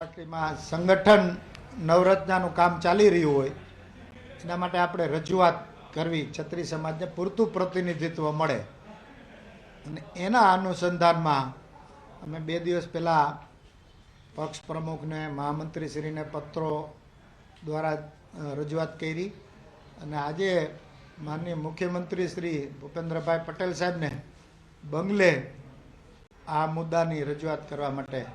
પાર્ટીમાં સંગઠન નવરચનાનું કામ ચાલી રહ્યું હોય એના માટે આપણે રજૂઆત કરવી, ક્ષત્રિય સમાજને પૂરતું પ્રતિનિધિત્વ મળે અને એના અનુસંધાનમાં અમે 2 દિવસ પહેલાં પક્ષ પ્રમુખને, મહામંત્રીશ્રીને પત્રો દ્વારા રજૂઆત કરી અને આજે માનનીય મુખ્યમંત્રી શ્રી ભૂપેન્દ્રભાઈ પટેલ સાહેબને બંગલે આ મુદ્દાની રજૂઆત કરવા માટે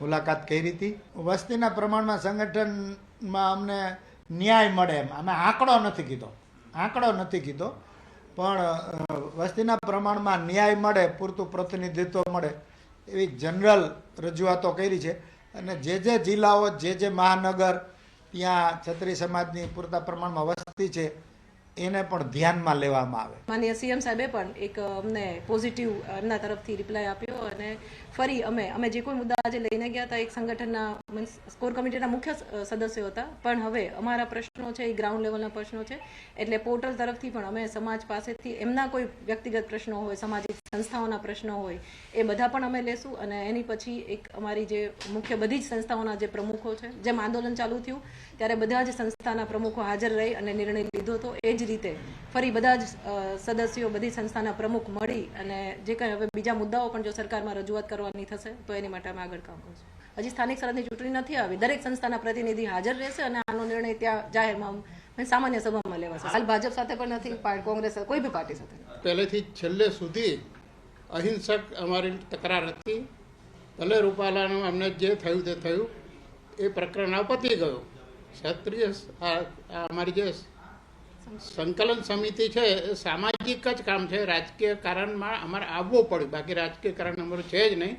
મુલાકાત કરી હતી. વસ્તીના પ્રમાણમાં સંગઠનમાં અમને ન્યાય મળે એમ અમે આંકડો નથી કીધો પણ વસ્તીના પ્રમાણમાં ન્યાય મળે, પૂરતું પ્રતિનિધિત્વ મળે એવી જનરલ રજૂઆતો કરી છે અને જે જિલ્લાઓ, જે મહાનગર ત્યાં ક્ષત્રિય સમાજની પૂરતા પ્રમાણમાં વસ્તી છે એને પણ ધ્યાનમાં લેવામાં આવે. માનનીય સીએમ સાહેબે પણ એક અમને પોઝિટિવ એમના તરફથી રિપ્લાય આપ્યો અને ફરી અમે જે કોઈ મુદ્દા આજે લઈને ગયા હતા, એક સંગઠનના મીન્સ કોર કમિટીના મુખ્ય સદસ્યો હતા, પણ હવે અમારા પ્રશ્નો છે એ ગ્રાઉન્ડ લેવલના પ્રશ્નો છે એટલે પોર્ટલ તરફથી પણ અમે સમાજ પાસેથી એમના કોઈ વ્યક્તિગત પ્રશ્નો હોય, સામાજિક સંસ્થાઓના પ્રશ્નો હોય એ બધા પણ અમે લેશું અને એની પછી એક અમારી જે મુખ્ય બધી જ સંસ્થાઓના જે પ્રમુખો છે, જેમ આંદોલન ચાલુ થયું ત્યારે બધા જ સંસ્થાના પ્રમુખો હાજર રહી અને નિર્ણય લીધો હતો. એ જ રીતે ફરી બધા જ સદસ્યો, બધી સંસ્થાના પ્રમુખ મળી અને જે કંઈ હવે બીજા મુદ્દાઓ પણ જો સરકારમાં રજૂઆત કરવાની થશે તો એની માટે અમે આગળ કામ કરીશું. હજી સ્થાનિક સ્વરાજની ચૂંટણી નથી આવી, દરેક સંસ્થાના પ્રતિનિધિ હાજર રહેશે અને આનો નિર્ણય ત્યાં જાહેરમાં સામાન્ય સભામાં લેવાશે. હાલ ભાજપ સાથે પણ નથી, કોંગ્રેસ કોઈ બી પાર્ટી સાથે. પહેલેથી છેલ્લે સુધી અહિંસક અમારી તકરાર હતી. ભલે રૂપાલાનું અમને જે થયું તે થયું, એ પ્રકરણ પતી ગયું. ક્ષત્રિય અમારી જે સંકલન સમિતિ છે એ સામાજિક જ કામ છે, રાજકીય કારણમાં અમારે આવવું પડ્યું, બાકી રાજકીય કારણ અમારું છે જ નહીં.